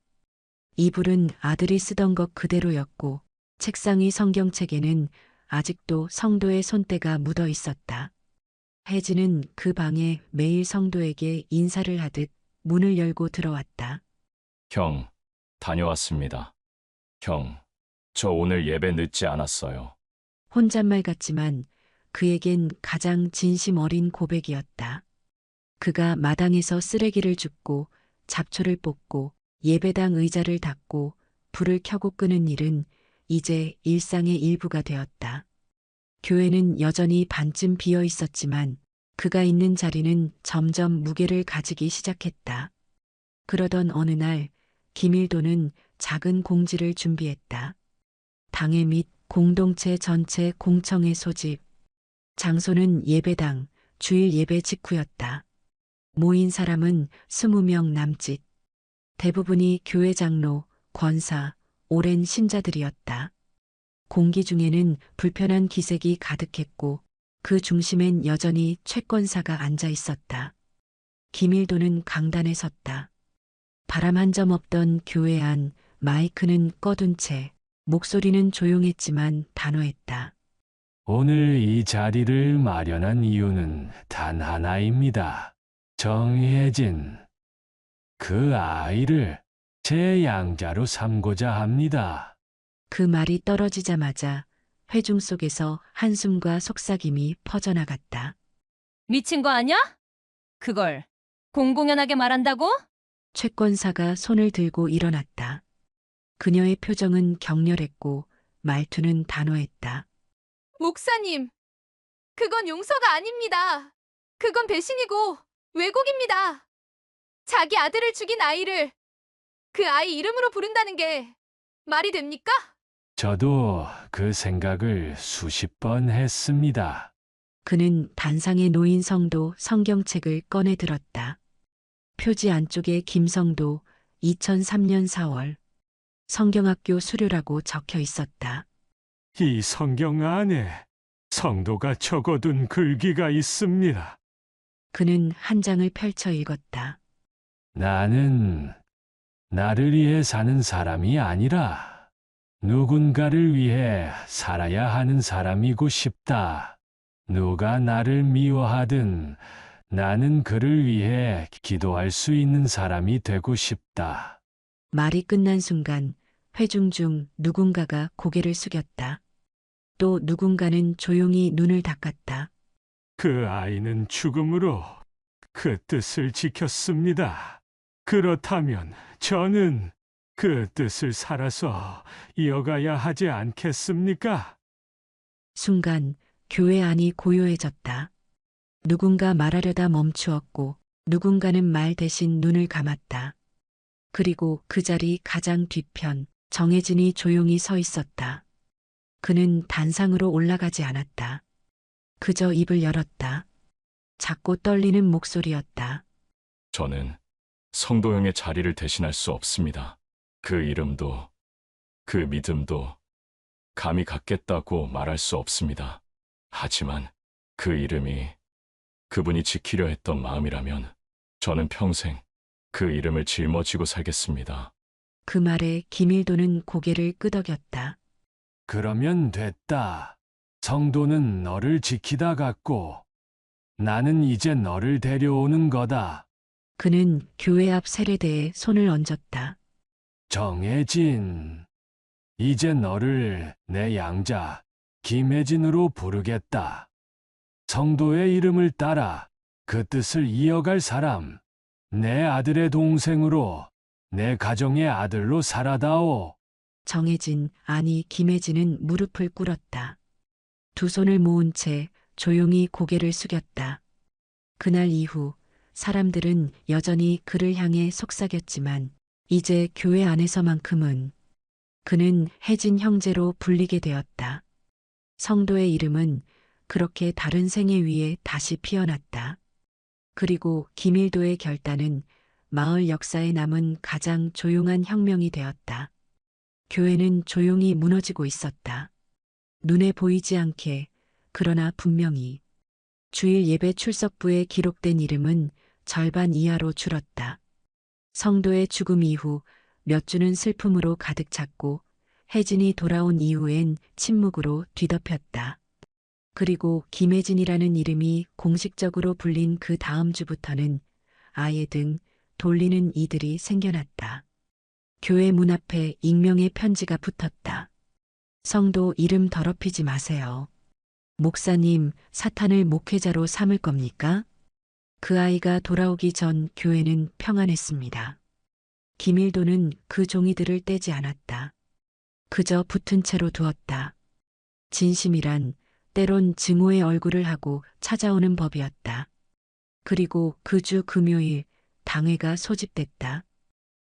이불은 아들이 쓰던 것 그대로였고 책상 위 성경책에는 아직도 성도의 손때가 묻어 있었다. 혜진은 그 방에 매일 성도에게 인사를 하듯 문을 열고 들어왔다. 형, 다녀왔습니다. 형, 저 오늘 예배 늦지 않았어요. 혼잣말 같지만 그에겐 가장 진심 어린 고백이었다. 그가 마당에서 쓰레기를 줍고 잡초를 뽑고 예배당 의자를 닦고 불을 켜고 끄는 일은 이제 일상의 일부가 되었다. 교회는 여전히 반쯤 비어 있었지만 그가 있는 자리는 점점 무게를 가지기 시작했다. 그러던 어느 날 김일도는 작은 공지를 준비했다. 당회 및 공동체 전체 공청회 소집. 장소는 예배당, 주일 예배 직후였다. 모인 사람은 20명 남짓. 대부분이 교회 장로, 권사, 오랜 신자들이었다. 공기 중에는 불편한 기색이 가득했고 그 중심엔 여전히 채권사가 앉아 있었다. 김일도는 강단에 섰다. 바람 한 점 없던 교회 안 마이크는 꺼둔 채 목소리는 조용했지만 단호했다. 오늘 이 자리를 마련한 이유는 단 하나입니다. 정혜진, 그 아이를 제 양자로 삼고자 합니다. 그 말이 떨어지자마자 회중 속에서 한숨과 속삭임이 퍼져나갔다. 미친 거 아냐? 그걸 공공연하게 말한다고? 채권사가 손을 들고 일어났다. 그녀의 표정은 격렬했고 말투는 단호했다. 목사님, 그건 용서가 아닙니다. 그건 배신이고 왜곡입니다. 자기 아들을 죽인 아이를 그 아이 이름으로 부른다는 게 말이 됩니까? 저도 그 생각을 수십 번 했습니다. 그는 단상에 놓인 성도 성경책을 꺼내 들었다. 표지 안쪽에 김성도 2003년 4월 성경학교 수료라고 적혀 있었다. 이 성경 안에 성도가 적어둔 글귀가 있습니다. 그는 한 장을 펼쳐 읽었다. 나는 나를 위해 사는 사람이 아니라 누군가를 위해 살아야 하는 사람이고 싶다. 누가 나를 미워하든 나는 그를 위해 기도할 수 있는 사람이 되고 싶다. 말이 끝난 순간 회중 중 누군가가 고개를 숙였다. 또 누군가는 조용히 눈을 닦았다. 그 아이는 죽음으로 그 뜻을 지켰습니다. 그렇다면 저는 그 뜻을 살아서 이어가야 하지 않겠습니까? 순간 교회 안이 고요해졌다. 누군가 말하려다 멈추었고 누군가는 말 대신 눈을 감았다. 그리고 그 자리 가장 뒤편 정혜진이 조용히 서 있었다. 그는 단상으로 올라가지 않았다. 그저 입을 열었다. 작고 떨리는 목소리였다. 저는 성도형의 자리를 대신할 수 없습니다. 그 이름도, 그 믿음도 감히 갖겠다고 말할 수 없습니다. 하지만 그 이름이 그분이 지키려 했던 마음이라면 저는 평생 그 이름을 짊어지고 살겠습니다. 그 말에 김일도는 고개를 끄덕였다. 그러면 됐다. 성도는 너를 지키다 갔고 나는 이제 너를 데려오는 거다. 그는 교회 앞 세례대에 손을 얹었다. 정혜진, 이제 너를 내 양자 김혜진으로 부르겠다. 성도의 이름을 따라 그 뜻을 이어갈 사람, 내 아들의 동생으로 내 가정의 아들로 살아다오. 정혜진, 아니 김혜진은 무릎을 꿇었다. 두 손을 모은 채 조용히 고개를 숙였다. 그날 이후 사람들은 여전히 그를 향해 속삭였지만 이제 교회 안에서만큼은 그는 혜진 형제로 불리게 되었다. 성도의 이름은 그렇게 다른 생애 위에 다시 피어났다. 그리고 김일도의 결단은 마을 역사에 남은 가장 조용한 혁명이 되었다. 교회는 조용히 무너지고 있었다. 눈에 보이지 않게, 그러나 분명히. 주일 예배 출석부에 기록된 이름은 절반 이하로 줄었다. 성도의 죽음 이후 몇 주는 슬픔으로 가득 찼고 혜진이 돌아온 이후엔 침묵으로 뒤덮였다. 그리고 김혜진이라는 이름이 공식적으로 불린 그 다음 주부터는 아예 등 돌리는 이들이 생겨났다. 교회 문 앞에 익명의 편지가 붙었다. 성도 이름 더럽히지 마세요. 목사님, 사탄을 목회자로 삼을 겁니까? 그 아이가 돌아오기 전 교회는 평안했습니다. 김일도는 그 종이들을 떼지 않았다. 그저 붙은 채로 두었다. 진심이란 때론 증오의 얼굴을 하고 찾아오는 법이었다. 그리고 그 주 금요일 당회가 소집됐다.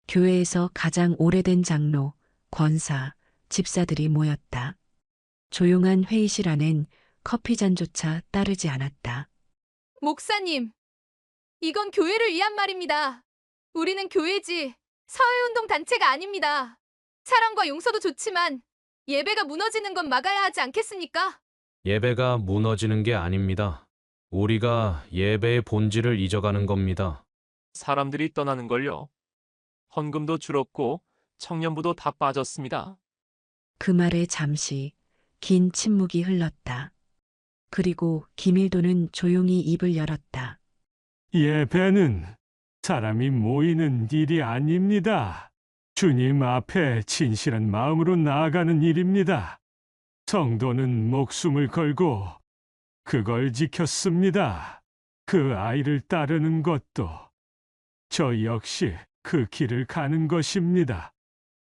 교회에서 가장 오래된 장로, 권사, 집사들이 모였다. 조용한 회의실 안엔 커피잔조차 따르지 않았다. 목사님, 이건 교회를 위한 말입니다. 우리는 교회지 사회운동 단체가 아닙니다. 사랑과 용서도 좋지만 예배가 무너지는 건 막아야 하지 않겠습니까? 예배가 무너지는 게 아닙니다. 우리가 예배의 본질을 잊어가는 겁니다. 사람들이 떠나는 걸요. 헌금도 줄었고 청년부도 다 빠졌습니다. 그 말에 잠시 긴 침묵이 흘렀다. 그리고 김일도는 조용히 입을 열었다. 예배는 사람이 모이는 일이 아닙니다. 주님 앞에 진실한 마음으로 나아가는 일입니다. 성도는 목숨을 걸고 그걸 지켰습니다. 그 아이를 따르는 것도 저 역시 그 길을 가는 것입니다.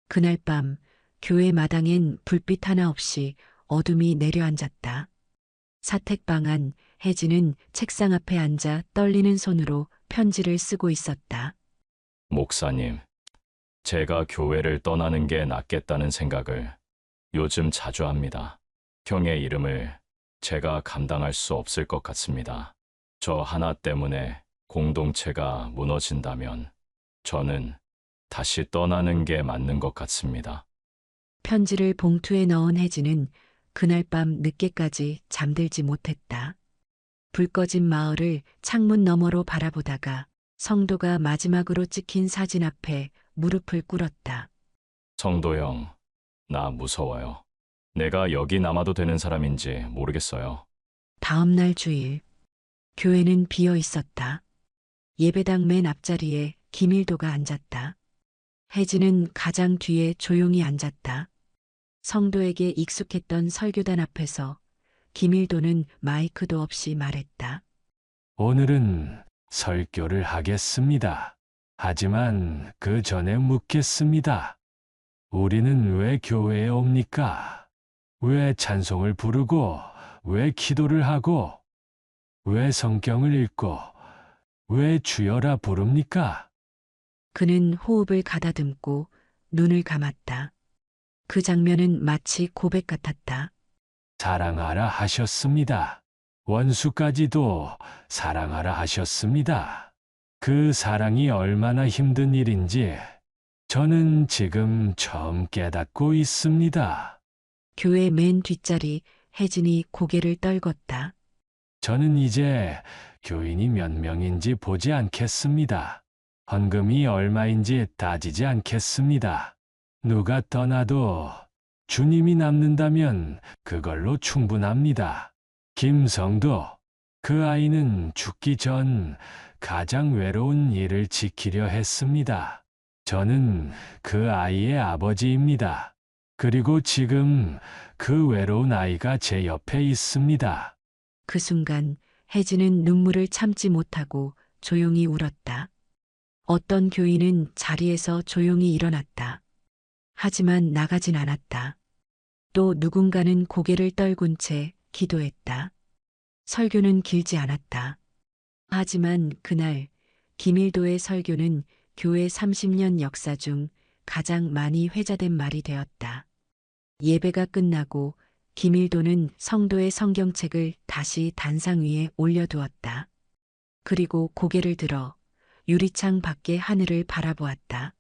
그날 밤 교회 마당엔 불빛 하나 없이 어둠이 내려앉았다. 사택방 안 혜진은 책상 앞에 앉아 떨리는 손으로 편지를 쓰고 있었다. 목사님, 제가 교회를 떠나는 게 낫겠다는 생각을 요즘 자주 합니다. 형의 이름을 제가 감당할 수 없을 것 같습니다. 저 하나 때문에 공동체가 무너진다면 저는 다시 떠나는 게 맞는 것 같습니다. 편지를 봉투에 넣은 혜진은 그날 밤 늦게까지 잠들지 못했다. 불 꺼진 마을을 창문 너머로 바라보다가 성도가 마지막으로 찍힌 사진 앞에 무릎을 꿇었다. 성도 형, 나 무서워요. 내가 여기 남아도 되는 사람인지 모르겠어요. 다음 날 주일, 교회는 비어 있었다. 예배당 맨 앞자리에 김일도가 앉았다. 혜진은 가장 뒤에 조용히 앉았다. 성도에게 익숙했던 설교단 앞에서 김일도는 마이크도 없이 말했다. 오늘은 설교를 하겠습니다. 하지만 그 전에 묻겠습니다. 우리는 왜 교회에 옵니까? 왜 찬송을 부르고, 왜 기도를 하고, 왜 성경을 읽고, 왜 주여라 부릅니까? 그는 호흡을 가다듬고 눈을 감았다. 그 장면은 마치 고백 같았다. 사랑하라 하셨습니다. 원수까지도 사랑하라 하셨습니다. 그 사랑이 얼마나 힘든 일인지 저는 지금 처음 깨닫고 있습니다. 교회 맨 뒷자리 혜진이 고개를 떨궜다. 저는 이제 교인이 몇 명인지 보지 않겠습니다. 헌금이 얼마인지 따지지 않겠습니다. 누가 떠나도 주님이 남는다면 그걸로 충분합니다. 김성도, 그 아이는 죽기 전 가장 외로운 일을 지키려 했습니다. 저는 그 아이의 아버지입니다. 그리고 지금 그 외로운 아이가 제 옆에 있습니다. 그 순간 혜진은 눈물을 참지 못하고 조용히 울었다. 어떤 교인은 자리에서 조용히 일어났다. 하지만 나가진 않았다. 또 누군가는 고개를 떨군 채 기도했다. 설교는 길지 않았다. 하지만 그날 김일도의 설교는 교회 30년 역사 중 가장 많이 회자된 말이 되었다. 예배가 끝나고 김일도는 성도의 성경책을 다시 단상 위에 올려두었다. 그리고 고개를 들어 유리창 밖의 하늘을 바라보았다.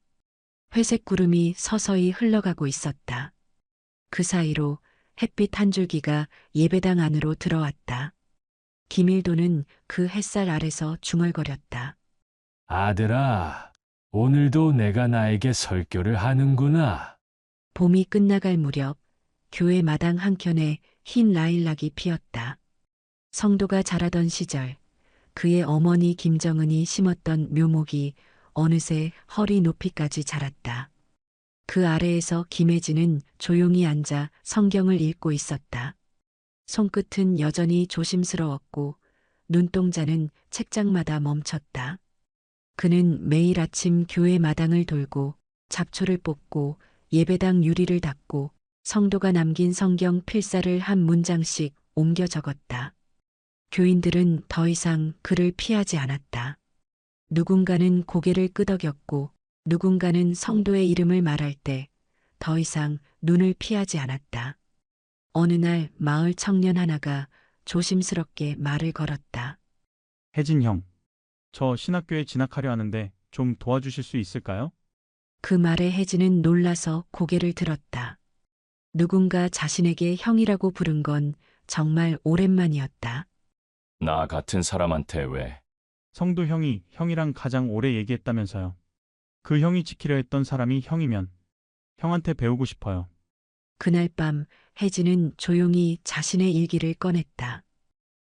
회색 구름이 서서히 흘러가고 있었다. 그 사이로 햇빛 한 줄기가 예배당 안으로 들어왔다. 김일도는 그 햇살 아래서 중얼거렸다. 아들아, 오늘도 내가 나에게 설교를 하는구나. 봄이 끝나갈 무렵 교회 마당 한켠에 흰 라일락이 피었다. 성도가 자라던 시절 그의 어머니 김정은이 심었던 묘목이 어느새 허리 높이까지 자랐다. 그 아래에서 김혜진은 조용히 앉아 성경을 읽고 있었다. 손끝은 여전히 조심스러웠고 눈동자는 책장마다 멈췄다. 그는 매일 아침 교회 마당을 돌고 잡초를 뽑고 예배당 유리를 닦고 성도가 남긴 성경 필사를 한 문장씩 옮겨 적었다. 교인들은 더 이상 그를 피하지 않았다. 누군가는 고개를 끄덕였고 누군가는 성도의 이름을 말할 때 더 이상 눈을 피하지 않았다. 어느 날 마을 청년 하나가 조심스럽게 말을 걸었다. 혜진 형, 저 신학교에 진학하려 하는데 좀 도와주실 수 있을까요? 그 말에 혜진은 놀라서 고개를 들었다. 누군가 자신에게 형이라고 부른 건 정말 오랜만이었다. 나 같은 사람한테 왜? 성도 형이 형이랑 가장 오래 얘기했다면서요. 그 형이 지키려 했던 사람이 형이면 형한테 배우고 싶어요. 그날 밤 혜진은 조용히 자신의 일기를 꺼냈다.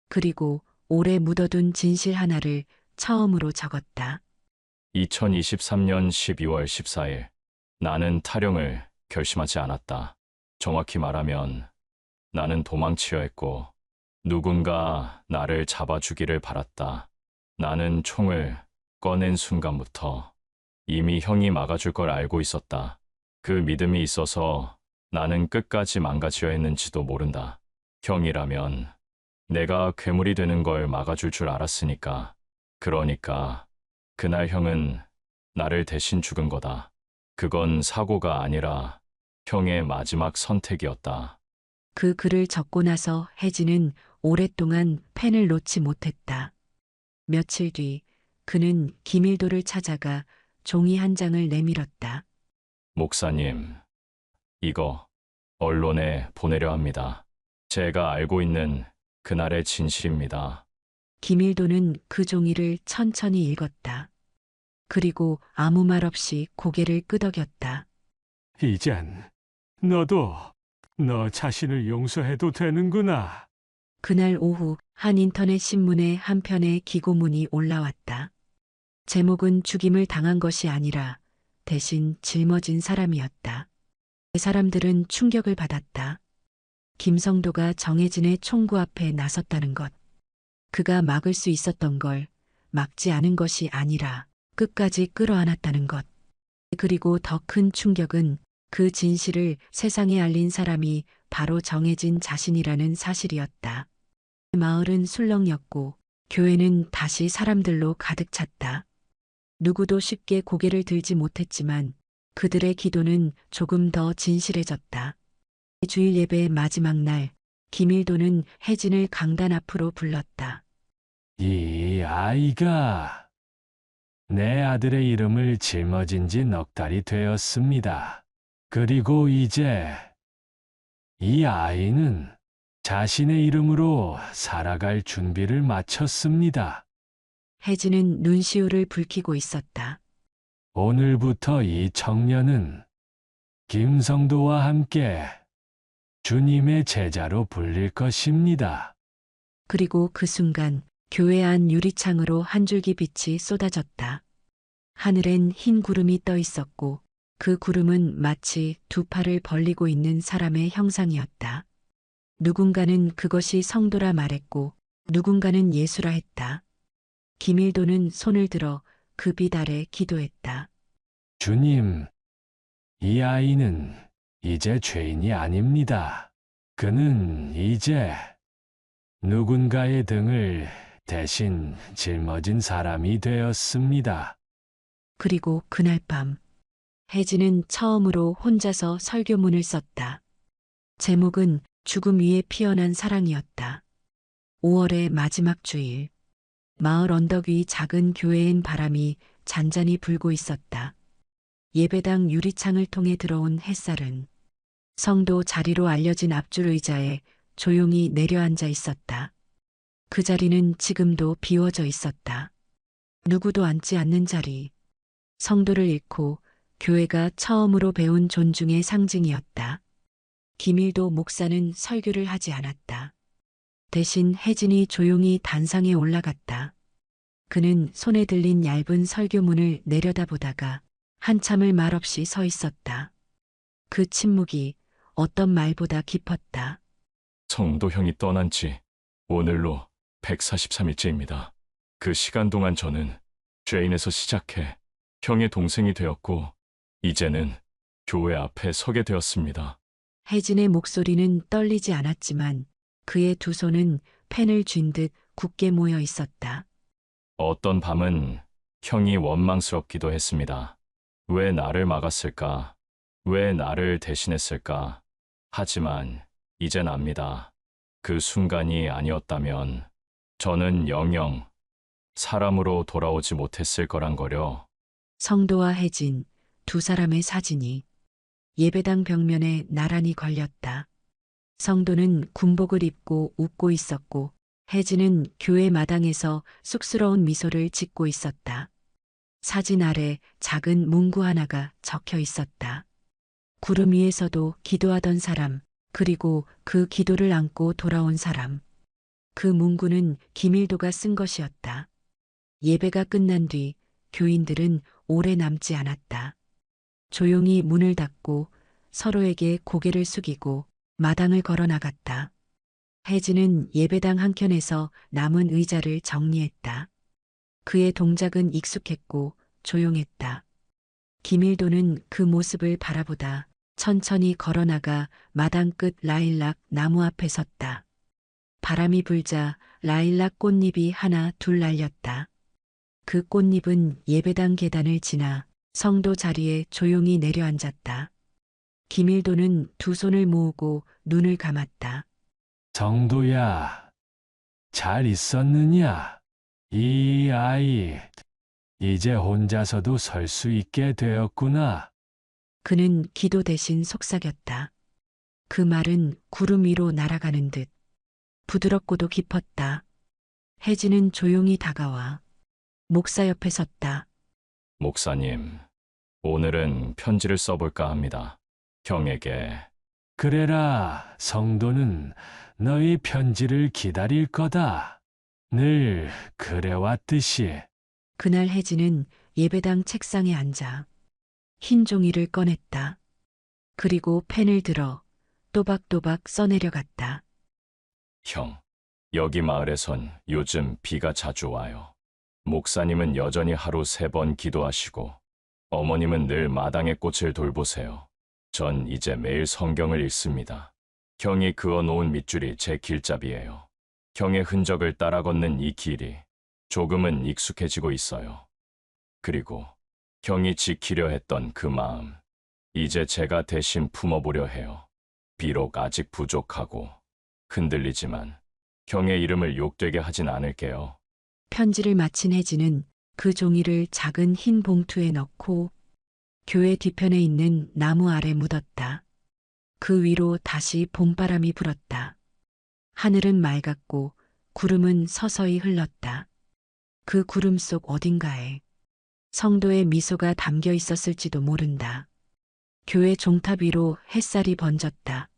그리고 오래 묻어둔 진실 하나를 처음으로 적었다. 2023년 12월 14일. 나는 탈영을 결심하지 않았다. 정확히 말하면 나는 도망치려 했고 누군가 나를 잡아주기를 바랐다. 나는 총을 꺼낸 순간부터 이미 형이 막아줄 걸 알고 있었다. 그 믿음이 있어서 나는 끝까지 망가지려 했는지도 모른다. 형이라면 내가 괴물이 되는 걸 막아줄 줄 알았으니까. 그러니까 그날 형은 나를 대신 죽은 거다. 그건 사고가 아니라 형의 마지막 선택이었다. 그 글을 적고 나서 혜진은 오랫동안 펜을 놓지 못했다. 며칠 뒤 그는 김일도를 찾아가 종이 한 장을 내밀었다. 목사님, 이거 언론에 보내려 합니다. 제가 알고 있는 그날의 진실입니다. 김일도는 그 종이를 천천히 읽었다. 그리고 아무 말 없이 고개를 끄덕였다. 이젠 너도 너 자신을 용서해도 되는구나. 그날 오후 한 인터넷 신문에 한 편의 기고문이 올라왔다. 제목은 죽임을 당한 것이 아니라 대신 짊어진 사람이었다. 사람들은 충격을 받았다. 김성도가 정혜진의 총구 앞에 나섰다는 것. 그가 막을 수 있었던 걸 막지 않은 것이 아니라 끝까지 끌어안았다는 것. 그리고 더 큰 충격은 그 진실을 세상에 알린 사람이 바로 정혜진 자신이라는 사실이었다. 마을은 술렁였고 교회는 다시 사람들로 가득 찼다. 누구도 쉽게 고개를 들지 못했지만 그들의 기도는 조금 더 진실해졌다. 주일 예배의 마지막 날, 김일도는 혜진을 강단 앞으로 불렀다. 이 아이가 내 아들의 이름을 짊어진 지 넉 달이 되었습니다. 그리고 이제 이 아이는 자신의 이름으로 살아갈 준비를 마쳤습니다. 혜진은 눈시울을 붉히고 있었다. 오늘부터 이 청년은 김성도와 함께 주님의 제자로 불릴 것입니다. 그리고 그 순간 교회 안 유리창으로 한 줄기 빛이 쏟아졌다. 하늘엔 흰 구름이 떠 있었고 그 구름은 마치 두 팔을 벌리고 있는 사람의 형상이었다. 누군가는 그것이 성도라 말했고 누군가는 예수라 했다. 김일도는 손을 들어 그 빛 아래 기도했다. 주님, 이 아이는 이제 죄인이 아닙니다. 그는 이제 누군가의 등을 대신 짊어진 사람이 되었습니다. 그리고 그날 밤 혜진은 처음으로 혼자서 설교문을 썼다. 제목은 죽음 위에 피어난 사랑이었다. 5월의 마지막 주일, 마을 언덕 위 작은 교회엔 바람이 잔잔히 불고 있었다. 예배당 유리창을 통해 들어온 햇살은 성도 자리로 알려진 앞줄 의자에 조용히 내려앉아 있었다. 그 자리는 지금도 비워져 있었다. 누구도 앉지 않는 자리. 성도를 잃고 교회가 처음으로 배운 존중의 상징이었다. 김일도 목사는 설교를 하지 않았다. 대신 혜진이 조용히 단상에 올라갔다. 그는 손에 들린 얇은 설교문을 내려다보다가 한참을 말없이 서 있었다. 그 침묵이 어떤 말보다 깊었다. 성도 형이 떠난 지 오늘로 143일째입니다. 그 시간 동안 저는 죄인에서 시작해 형의 동생이 되었고 이제는 교회 앞에 서게 되었습니다. 혜진의 목소리는 떨리지 않았지만 그의 두 손은 펜을 쥔 듯 굳게 모여 있었다. 어떤 밤은 형이 원망스럽기도 했습니다. 왜 나를 막았을까? 왜 나를 대신했을까? 하지만 이젠 압니다. 그 순간이 아니었다면 저는 영영 사람으로 돌아오지 못했을 거란 거려. 성도와 혜진, 두 사람의 사진이 예배당 벽면에 나란히 걸렸다. 성도는 군복을 입고 웃고 있었고 혜진은 교회 마당에서 쑥스러운 미소를 짓고 있었다. 사진 아래 작은 문구 하나가 적혀 있었다. 구름 위에서도 기도하던 사람, 그리고 그 기도를 안고 돌아온 사람. 그 문구는 김일도가 쓴 것이었다. 예배가 끝난 뒤 교인들은 오래 남지 않았다. 조용히 문을 닫고 서로에게 고개를 숙이고 마당을 걸어 나갔다. 혜진은 예배당 한켠에서 남은 의자를 정리했다. 그의 동작은 익숙했고 조용했다. 김일도는 그 모습을 바라보다 천천히 걸어나가 마당 끝 라일락 나무 앞에 섰다. 바람이 불자 라일락 꽃잎이 하나 둘 날렸다. 그 꽃잎은 예배당 계단을 지나 성도 자리에 조용히 내려앉았다. 김일도는 두 손을 모으고 눈을 감았다. 성도야, 잘 있었느냐? 이 아이, 이제 혼자서도 설 수 있게 되었구나. 그는 기도 대신 속삭였다. 그 말은 구름 위로 날아가는 듯 부드럽고도 깊었다. 혜진은 조용히 다가와 목사 옆에 섰다. 목사님, 오늘은 편지를 써볼까 합니다. 형에게. 그래라, 성도는 너의 편지를 기다릴 거다. 늘 그래왔듯이. 그날 혜진은 예배당 책상에 앉아 흰 종이를 꺼냈다. 그리고 펜을 들어 또박또박 써내려갔다. 형, 여기 마을에선 요즘 비가 자주 와요. 목사님은 여전히 하루 3번 기도하시고 어머님은 늘 마당의 꽃을 돌보세요. 전 이제 매일 성경을 읽습니다. 형이 그어놓은 밑줄이 제 길잡이예요. 형의 흔적을 따라 걷는 이 길이 조금은 익숙해지고 있어요. 그리고 형이 지키려 했던 그 마음, 이제 제가 대신 품어보려 해요. 비록 아직 부족하고 흔들리지만 형의 이름을 욕되게 하진 않을게요. 편지를 마친 혜진은 그 종이를 작은 흰 봉투에 넣고 교회 뒤편에 있는 나무 아래 묻었다. 그 위로 다시 봄바람이 불었다. 하늘은 맑았고 구름은 서서히 흘렀다. 그 구름 속 어딘가에 성도의 미소가 담겨 있었을지도 모른다. 교회 종탑 위로 햇살이 번졌다.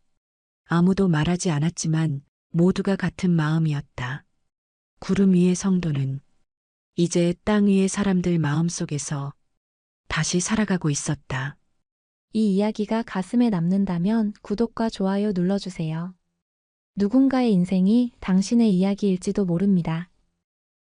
아무도 말하지 않았지만 모두가 같은 마음이었다. 구름 위의 성도는 이제 땅 위의 사람들 마음속에서 다시 살아가고 있었다. 이 이야기가 가슴에 남는다면 구독과 좋아요 눌러주세요. 누군가의 인생이 당신의 이야기일지도 모릅니다.